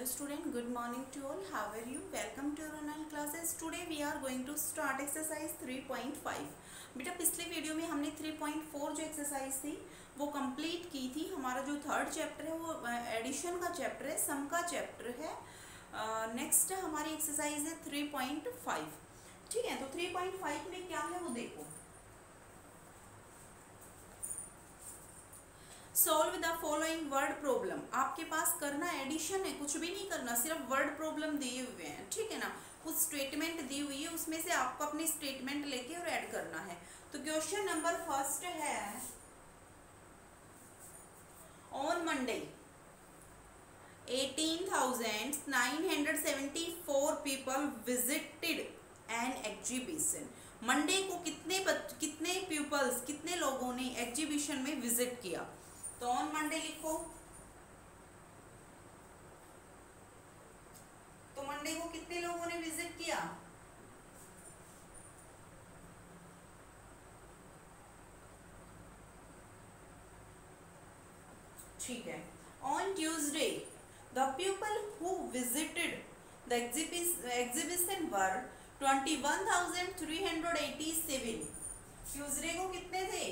student, good morning to all. How are you? Welcome to our online classes. Today we are going to start exercise 3.5. बेटा पिछले video में हमने 3.4 जो exercise थी वो complete की थी। हमारा जो थर्ड चैप्टर है वो एडिशन का चैप्टर है, सम का चैप्टर है। नेक्स्ट हमारी एक्सरसाइज है 3.5। ठीक है, तो 3.5 में क्या है वो देखो। Solve the following word problem. आपके पास करना एडिशन है, कुछ भी नहीं करना, सिर्फ वर्ड प्रॉब्लम दिए हुए हैं। ठीक है ना, कुछ स्टेटमेंट दी हुई है, उसमें से आपको अपनी स्टेटमेंट लेके और ऐड करना है। तो क्वेश्चन नंबर फर्स्ट है, on Monday 18,974 people visited an exhibition. Monday को कितने पीपल्स, कितने लोगों ने एग्जीबिशन में विजिट किया। तो ऑन मंडे लिखो। तो मंडे को कितने लोगों ने विजिट किया। ठीक है, on Tuesday the people who visited the exhibition were 21,387। Tuesday को कितने थे।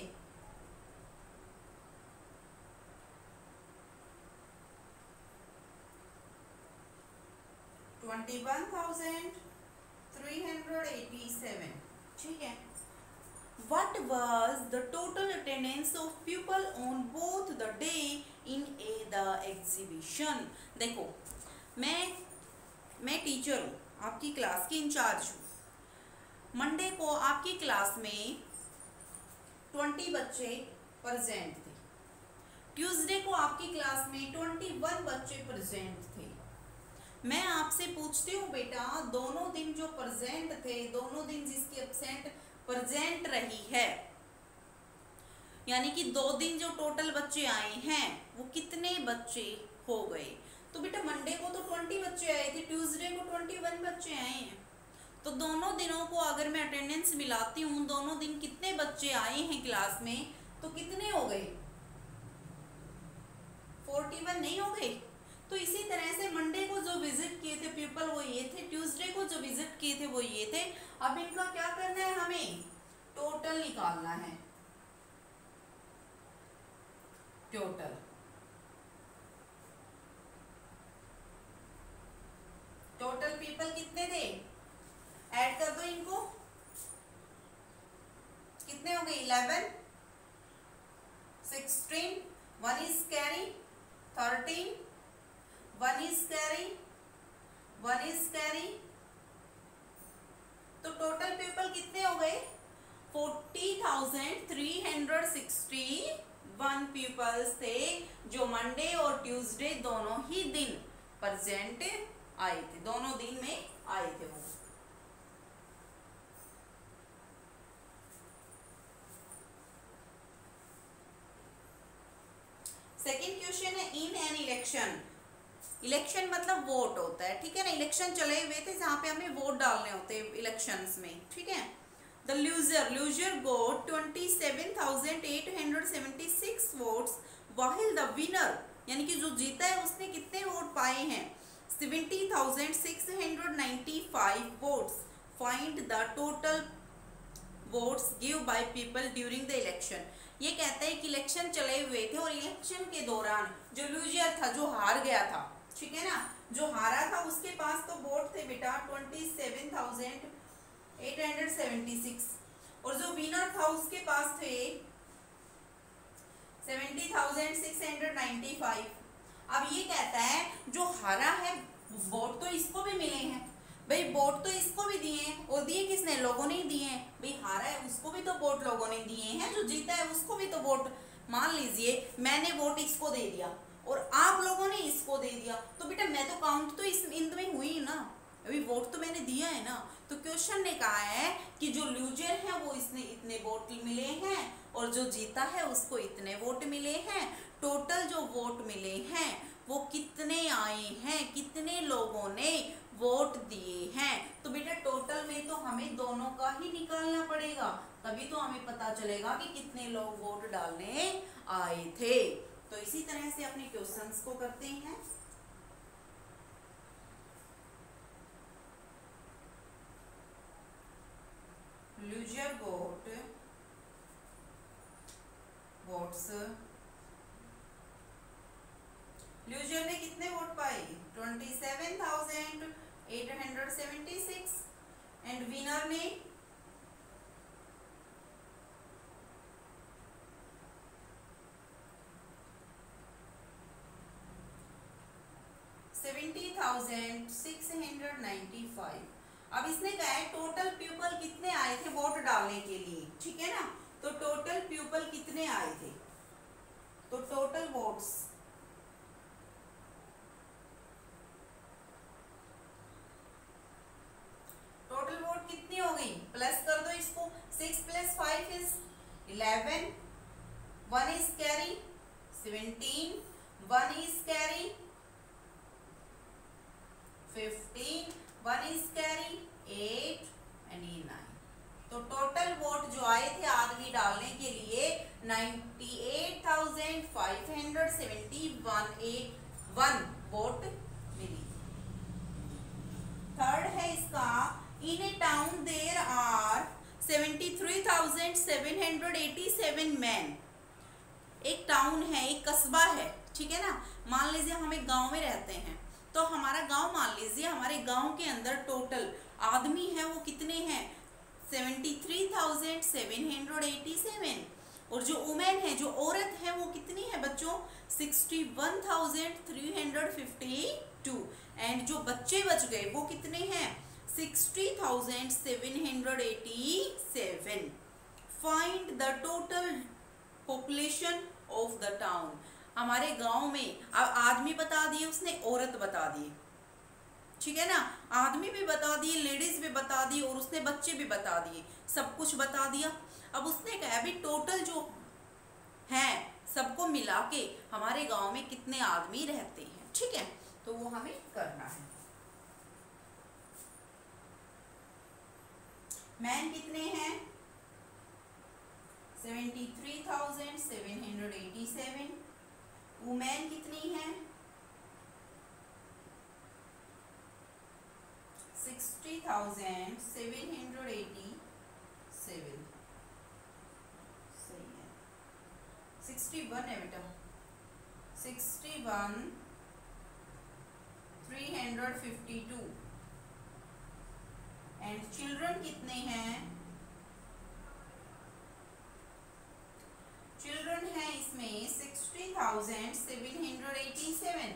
21,387। ठीक है, What was the total attendance of people on both the day in the exhibition? देखो, मैं टीचर हूँ, आपकी क्लास की इंचार्ज हूँ। मंडे को आपकी क्लास में 20 बच्चे प्रेजेंट थे। ट्यूसडे को आपकी क्लास में 21 बच्चे प्रेजेंट थे। मैं आपसे पूछती हूँ बेटा, दोनों दिन जो प्रेजेंट थे, दोनों दिन जिसकी एब्सेंट प्रेजेंट रही है, यानी कि 2 दिन जो टोटल बच्चे आए हैं वो कितने बच्चे हो गए। तो बेटा मंडे को तो 20 बच्चे आए थे, ट्यूसडे को 21 बच्चे आए हैं। तो दोनों दिनों को अगर मैं अटेंडेंस मिलाती हूँ, दोनों दिन कितने बच्चे आए हैं क्लास में, तो कितने हो गए। 41 नहीं हो गए। तो इसी तरह से मंडे को जो विजिट किए थे पीपल वो ये थे, ट्यूसडे को जो विजिट किए थे वो ये थे। अब इनका क्या करना है, हमें टोटल निकालना है। टोटल पीपल कितने थे, ऐड कर दो इनको। कितने हो गए, 11, 16, 1 is carry, 13, 1 is carry, 1 is carry। तो टोटल पीपल कितने हो गए, 40,361 पीपल्स थे जो मंडे और ट्यूसडे दोनों ही दिन प्रेजेंट आए थे, दोनों दिन में आए थे वो। सेकेंड क्वेश्चन है, इन एन इलेक्शन। इलेक्शन मतलब वोट होता है, ठीक है ना। इलेक्शन चले हुए थे जहां पे हमें वोट डालने होते हैं इलेक्शंस में, ठीक है। The loser got 27,876 votes, while the winner यानी कि जो जीता है उसने कितने वोट पाए हैं, 70,695 votes. Find the total votes give by people during the election. ये कहते हैं कि इलेक्शन चले हुए थे और इलेक्शन के दौरान जो लूजर था, जो हार गया था, ठीक है ना, जो हारा था उसके पास तो वोट थे बेटा 27,876 और जो विनर था उसके पास थे 70,695। अब ये कहता है जो हारा है वोट तो इसको भी मिले हैं, भाई वोट तो इसको भी दिए हैं, और दिए किसने, लोगों ने दिए हैं। भाई हारा है उसको भी तो वोट लोगों ने दिए हैं, जो जीता है उसको भी तो वोट। मान लीजिए मैंने वोट इसको दे दिया और आप लोगों ने इसको दे दिया, तो बेटा मैं तो काउंट तो इस इन में हुई ना, अभी वोट तो मैंने दिया है ना। तो क्वेश्चन ने कहा है कि जो लूजर है वो इसने इतने वोट मिले हैं और जो जीता है उसको इतने वोट मिले हैं। टोटल जो वोट मिले हैं वो कितने आए हैं, कितने लोगों ने वोट दिए हैं। तो बेटा टोटल में तो हमें दोनों का ही निकालना पड़ेगा, तभी तो हमें पता चलेगा कि कितने लोग वोट डालने आए थे। तो इसी तरह से अपने क्वेश्चंस को करते हैं। Loser votes. लूजर ने कितने वोट पाए? 27,876 एंड विनर ने 70,695। अब इसने कहा है टोटल पीपल कितने आए थे वोट डालने के लिए, ठीक है ना। तो टोटल पीपल कितने आए थे, तो टोटल वोट्स कितनी हो गई, प्लस कर दो इसको। 6 + 5 is 11, 1 is carry 17, 1 is carry 15, 1 is carry 8 and ये 9। तो टोटल वोट जो आए थे आदमी डालने के लिए 98,571 वोट मिली। थर्ड है इसका, इन ए टाउन देयर आर 73,787 मैन। एक टाउन है, एक कस्बा है, ठीक है ना। मान लीजिए हम एक गांव में रहते हैं, तो हमारा गांव मान लीजिए, हमारे गांव के अंदर टोटल आदमी है वो कितने हैं? 73,787। और जो वुमेन है, जो औरत है वो कितनी है बच्चों? 61,352। एंड जो बच्चे बच गए वो कितने हैं? 60,787। Find the total population of the town. हमारे गांव में अब आदमी बता दिए उसने, औरत बता दिए, ठीक है ना। आदमी भी बता दिए, लेडीज भी बता दी, और उसने बच्चे भी बता दिए, सब कुछ बता दिया। अब उसने कहा अभी टोटल जो है सबको मिला के हमारे गांव में कितने आदमी रहते हैं, ठीक है। तो वो हमें करना है। मैन कितने हैं? 73,787। वुमेन कितनी है? 60,787। सही है, 61 है बेटा, 61,352। एंड चिल्ड्रन कितने हैं? चिल्ड्रन है इसमें 60,787।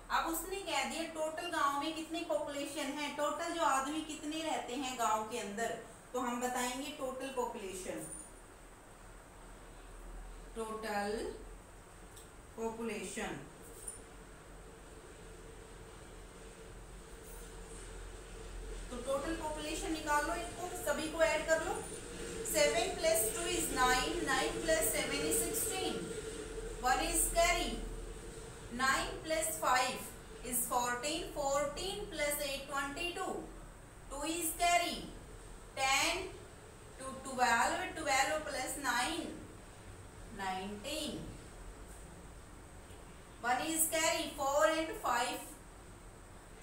अब उसने कह दिया टोटल गांव में कितनी पॉपुलेशन है, टोटल जो आदमी कितने रहते हैं गांव के अंदर। तो हम बताएंगे टोटल पॉपुलेशन। टोटल पॉपुलेशन तो टोटल पॉपुलेशन निकाल लो, इसको सभी को ऐड कर लो। 7 + 2 is 9, 9 + 7 is 16, 1 is carry, 9 + 5 is 14, 14 + 8 22, 2 is carry, 10 to 12, 12 + 9 19, 1 is carry, 4 and 5,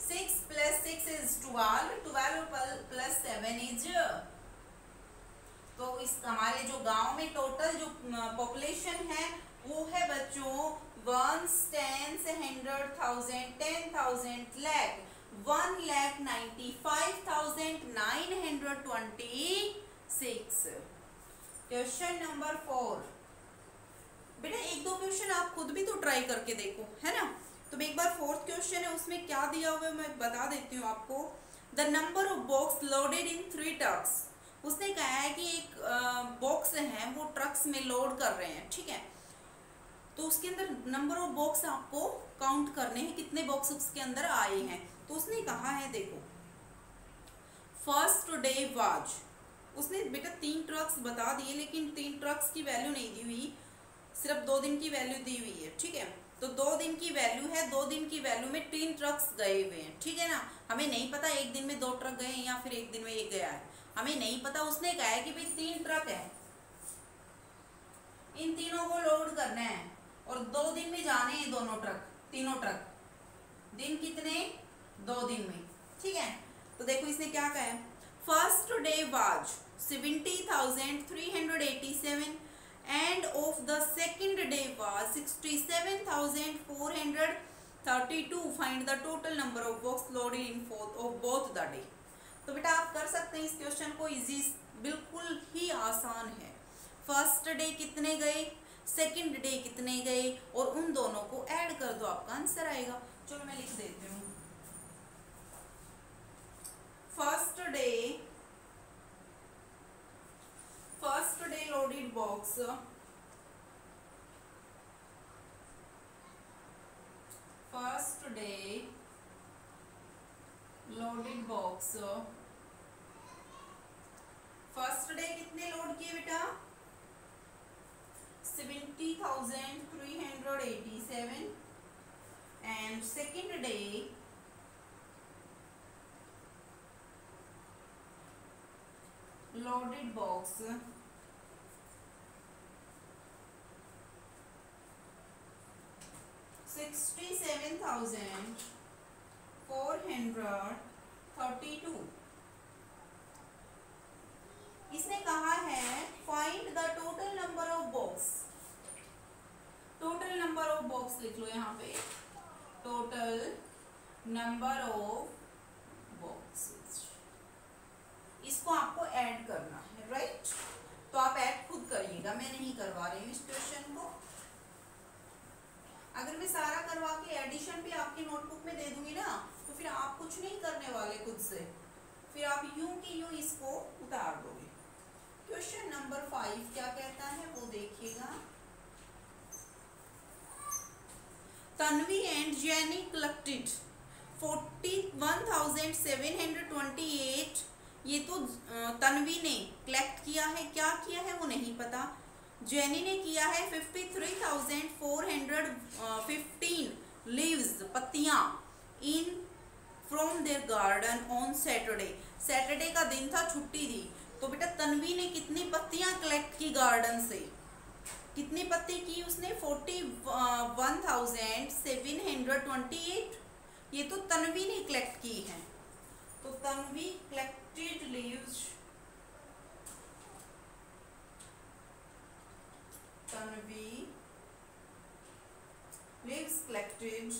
6 + 6 is 12, 12 + 7 is। तो इस हमारे जो गांव में टोटल जो पॉपुलेशन है वो है बच्चों 1 10 100,000 10,000 lakh 1,95,926। Question number 4। बेटा एक दो क्वेश्चन आप खुद भी तो ट्राई करके देखो, है ना। तो एक बार 4th क्वेश्चन है, उसमें क्या दिया हुआ है मैं बता देती हूँ आपको। The number of box loaded in 3 trucks. उसने कहा है कि एक बॉक्स है वो ट्रक्स में लोड कर रहे हैं, ठीक है। तो उसके अंदर नंबर ऑफ बॉक्स आपको काउंट करने हैं, कितने बॉक्स उसके अंदर आए हैं। तो उसने कहा है देखो, फर्स्ट डे वाज, उसने बेटा 3 ट्रक्स बता दिए, लेकिन 3 ट्रक्स की वैल्यू नहीं दी हुई, सिर्फ 2 दिन की वैल्यू दी हुई है, ठीक है। तो 2 दिन की वैल्यू है, 2 दिन की वैल्यू में 3 ट्रक्स गए हुए हैं, ठीक है ना। हमें नहीं पता एक दिन में 2 ट्रक गए हैं या फिर एक दिन में एक गया है, हमें नहीं पता। उसने कहा है कि भाई 3 ट्रक है, इन तीनों को लोड करना है और 2 दिन में जाने हैं दोनों ट्रक, तीनों ट्रक। दिन कितने? 2 दिन में, ठीक है। तो देखो इसने क्या कहा है, first day was, 70,387 and of the second day was 67,432. Find the total number of box loaded in both the day. तो बेटा आप कर सकते हैं इस क्वेश्चन को, इजी बिल्कुल ही आसान है। फर्स्ट डे कितने गए, सेकंड डे कितने गए और उन दोनों को ऐड कर दो, आपका आंसर आएगा। चलो मैं लिख देती हूँ। First day loaded box, first day loaded box, first day कितने लोड किए बेटा, 70,387 and second day loaded box 67,432। इसने कहा है find the total number of box, total number of box लिख लो यहाँ पे, टोटल नंबर ऑफ बॉक्सेस, इसको आपको ऐड करना है, राइट। तो आप ऐड खुद करिएगा, मैं नहीं करवा रही हूँ इस क्वेश्चन को। अगर मैं सारा करवा के एडिशन भी आपकी नोटबुक में दे दूंगी ना, तो फिर आप कुछ नहीं करने वाले खुद से, फिर आप यूं की यूं इसको उतार दोगे। क्वेश्चन नंबर 5 क्या कहता है वो देखिएगा। Tanvi and jenny collected 41,728। ये तो तन्वी ने कलेक्ट किया है, क्या किया है वो नहीं पता। जेनी ने किया है 53,415 लीव्स, पत्तियां, in from their garden on Saturday. Saturday का दिन था, छुट्टी थी। तो बेटा तन्वी ने कितनी पत्तियां कलेक्ट की गार्डन से, कितनी पत्ती की उसने, 41,728। ये तो तन्वी ने कलेक्ट की है। तो Tanvi collected leaves, Tanvi leaves collected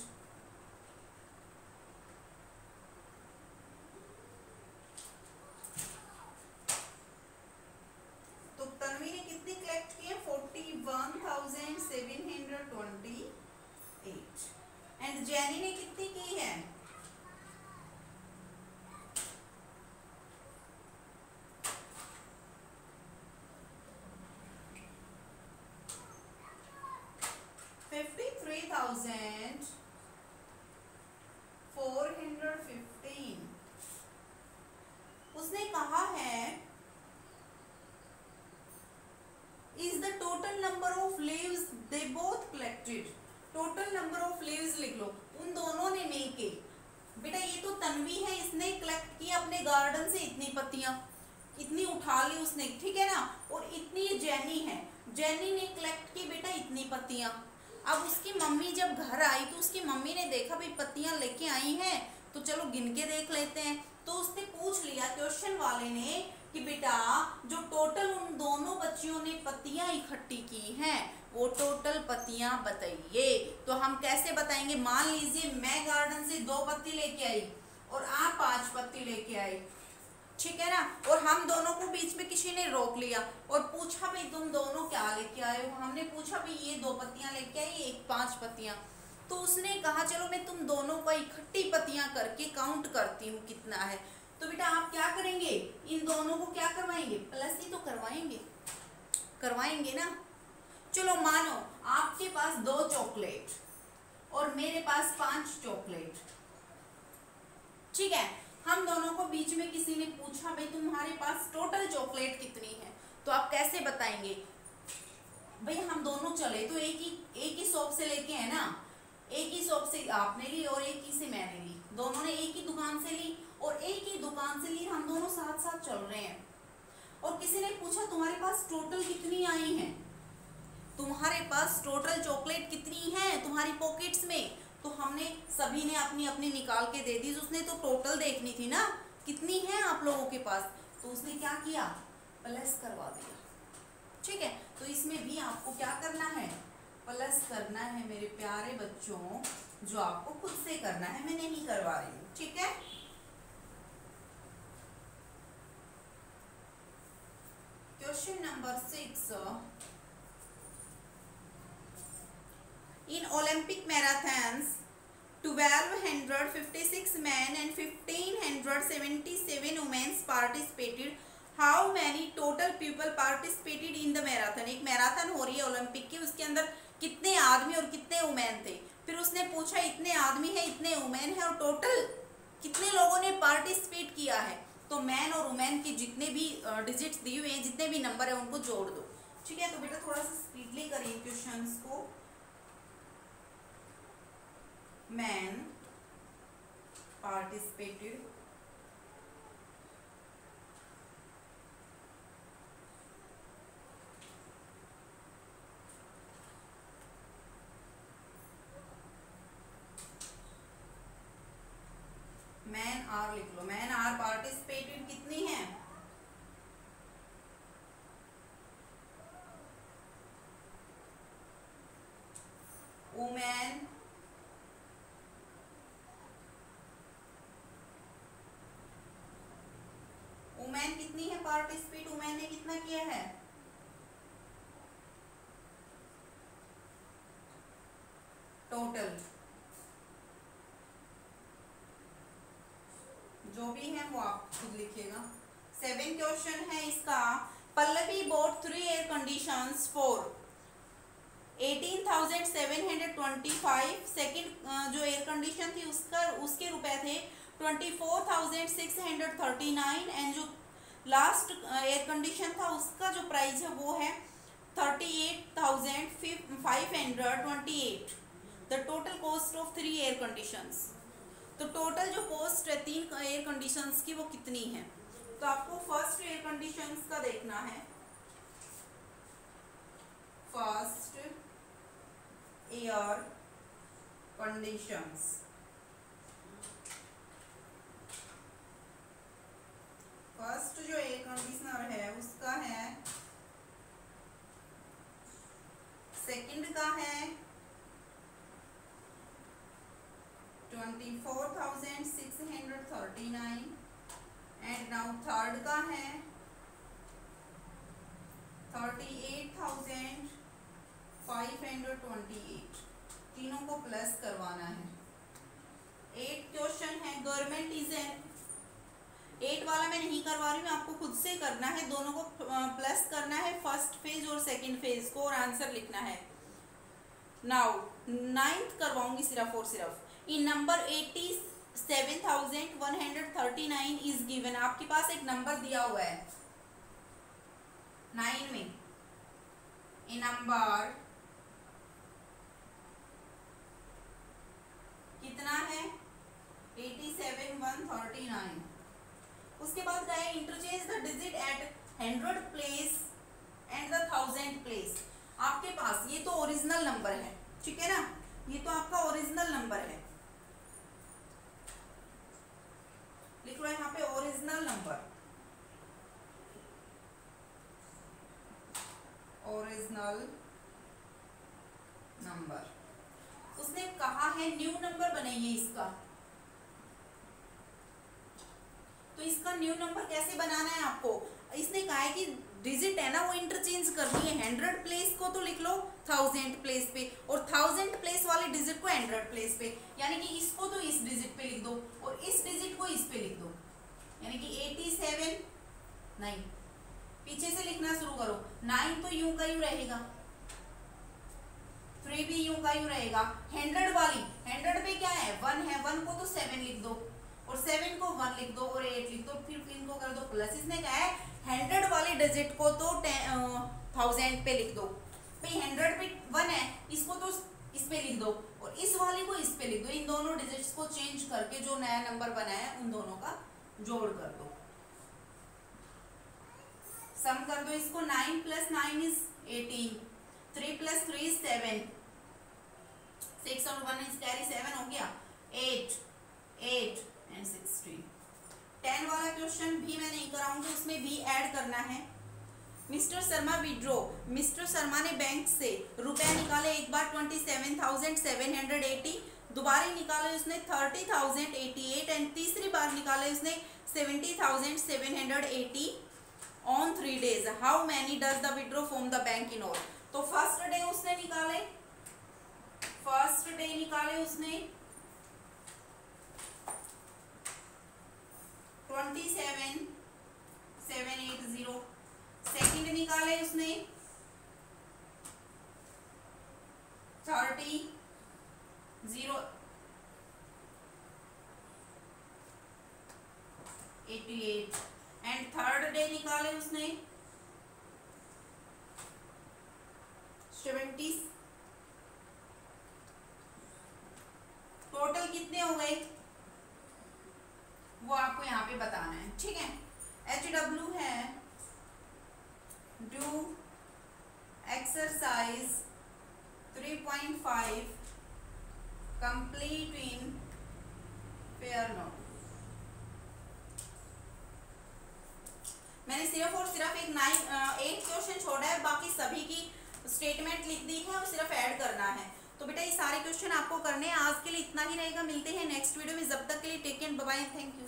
तो तन्वी ने कितनी कलेक्ट की है, 41,728 एंड जेनी ने कितनी की है, 53,415। उसने कहा है is the total number of leaves they both collected. Total number of leaves लिख लो, उन दोनों ने मिलके। बेटा ये तो तन्वी है, इसने कलेक्ट किया अपने गार्डन से इतनी पत्तियां, इतनी उठा ली उसने, ठीक है ना। और इतनी ये जेनी है, जेनी ने कलेक्ट की बेटा इतनी पत्तियां। अब उसकी मम्मी जब घर आई तो उसकी मम्मी ने देखा भाई पत्तियां लेके आई हैं, तो चलो गिन के देख लेते हैं। तो उसने पूछ लिया क्वेश्चन वाले ने कि बेटा जो टोटल उन दोनों बच्चियों ने पत्तियां इकट्ठी की हैं वो टोटल पत्तियां बताइए। तो हम कैसे बताएंगे, मान लीजिए मैं गार्डन से 2 पत्ती लेके आई और आप 5 पत्ती लेके आए, ठीक है ना। और हम दोनों को बीच में किसी ने रोक लिया और पूछा भाई तुम दोनों क्या लेके आए हो। हमने पूछा भाई ये 2 पत्तियां लेके आई, एक 5 पत्तियां। तो उसने कहा चलो मैं तुम दोनों को इकट्ठी पत्तियां करके काउंट करती हूँ कितना है। तो बेटा आप क्या करेंगे, इन दोनों को क्या करवाएंगे, प्लस ही तो करवाएंगे ना। चलो मानो आपके पास 2 चॉकलेट और मेरे पास 5 चॉकलेट, ठीक है। हम दोनों को बीच में किसी ने पूछा भाई तुम्हारे पास टोटल चॉकलेट कितनी है, तो आप कैसे बताएंगे। भाई हम दोनों चले तो एक ही शॉप से लेके है ना, एक ही शॉप से आपने ली और एक ही से मैंने ली, दोनों ने एक ही दुकान से ली और एक ही दुकान से ली, हम दोनों साथ साथ चल रहे हैं। और किसी ने पूछा तुम्हारे पास टोटल कितनी आई हैं, तुम्हारे पास टोटल चॉकलेट कितनी है तुम्हारी पॉकेट्स में। तो हमने सभी ने अपनी अपनी निकाल के दे दी, उसने तो टोटल देखनी थी ना कितनी है आप लोगों के पास। तो उसने क्या किया, प्लस करवा दिया। ठीक है, तो इसमें भी आपको क्या करना है, प्लस करना है मेरे प्यारे बच्चों, जो आपको खुद से करना है, मैं नहीं करवा रही हूँ। ठीक है, question number 6, in Olympic marathons 1256 men and 1577 women participated. How many total people participated in the marathon? एक मैराथन हो रही है ओलंपिक की, उसके अंदर कितने आदमी और कितने वुमेन थे। फिर उसने पूछा इतने आदमी है, इतने वुमेन है, और टोटल कितने लोगों ने पार्टिसिपेट किया है। तो मैन और वुमेन के जितने भी डिजिट्स दिए हुए हैं, जितने भी नंबर है, उनको जोड़ दो। ठीक है, तो बेटा थोड़ा सा स्पीडली करिए क्वेश्चंस को। मैन participated, मैन आर लिख लो, मैन आर पार्टिसिपेटेड कितनी है, वुमेन वुमेन कितनी है पार्टिसिपेट, वुमेन ने कितना किया है, टोटल जो भी है वो आप खुद लिखिएगा। 7 क्वेश्चन है इसका। Pallavi bought 3 air conditions for 18,725। Second जो एयर कंडीशन थी उसके रुपए थे 24,639, एंड जो लास्ट एयर कंडीशन था उसका जो प्राइस है वो है 38,528। The total cost of 3 air conditions. तो टोटल जो कॉस्ट है 3 एयर कंडीशंस की वो कितनी है। तो आपको फर्स्ट एयर कंडीशंस का देखना है। फर्स्ट एयर कंडीशंस, फर्स्ट जो एयर कंडीशनर है उसका है, सेकंड का है 24,639, एंड नाउ थर्ड का है 38,528। तीनों को प्लस करवाना है। 8 क्वेश्चन है। गवर्नमेंट इज एन, 8 वाला मैं नहीं करवा रही हूँ, आपको खुद से करना है। दोनों को प्लस करना है, फर्स्ट फेज और सेकंड फेज को, और आंसर लिखना है। नाउ 9th करवाऊंगी सिर्फ और सिर्फ। इन नंबर 87,139 इज गिवन। आपके पास एक नंबर दिया हुआ है 9 में, इन नंबर कितना है 87,139। उसके बाद गए interchange the digit at 100 place and the 1000 place. आपके पास ये तो ओरिजिनल नंबर है, ठीक है ना, ये तो आपका ओरिजिनल नंबर है। लिख लो यहाँ पे ओरिजिनल नंबर, ओरिजिनल नंबर। उसने कहा है न्यू नंबर बनाइए इसका। तो इसका न्यू नंबर कैसे बनाना है आपको, इसने कहा है कि डिजिट है ना वो इंटरचेंज करनी है। 100 प्लेस को तो लिख लो 1000 प्लेस पे, और 1000 प्लेस वाले डिजिट को 100 प्लेस पे। यानी कि इसको तो इस डिजिट पे लिख दो और इस डिजिट को इस पे लिख दो। यानी कि 87 9, पीछे से लिखना शुरू करो। 9 तो यूं का यूं रहेगा, 3 भी यूं का यूं रहेगा। 100 वाली 100 पे क्या है 1 है, 1 को तो 7 लिख दो, और 7 को 1 लिख दो, और 8 लिख दो, फिर इनको कर दो प्लस। इसने कहा है 100 वाले डिजिट को तो 1000 पे लिख दो। भाई 100 पे 1 है, इसको तो इस पे लिख दो, और इस वाले को इस पे लिख दो। इन दोनों डिजिट्स को चेंज करके जो नया नंबर बनाया उन दोनों का जोड़ कर दो, सम कर दो इसको। 9 + 9 इज 18, 3 + 3 इज 7, 6 और 1 इज कैरी 7 हो गया, 8 8 एंड 16। 10 वाला क्वेश्चन भी मैं नहीं कराऊंगी, उसमें भी ऐड करना है। Mister Sharma withdraw, mister Sharma ने बैंक से रुपया निकाले एक बार 27,780, दोबारा निकाले उसने 30,088 एंड तीसरी बार निकाले उसने 70,780 on 3 days. How many does the withdraw from the bank in all? तो फर्स्ट डे उसने निकाले, फर्स्ट डे निकाले उसने 27,780, सेकंड निकाले उसने 30,088 एंड थर्ड डे निकाले उसने 70. टोटल कितने हो गए वो आपको यहाँ पे बताना है, ठीक है। HW है do exercise 3.5 complete in pair note. मैंने सिर्फ और सिर्फ एक क्वेश्चन छोड़ा है, बाकी सभी की स्टेटमेंट लिख दी है और सिर्फ ऐड करना है। तो बेटा ये सारे क्वेश्चन आपको करने हैं। आज के लिए इतना ही रहेगा, मिलते हैं नेक्स्ट वीडियो में। जब तक के लिए take care, bye bye, thank you.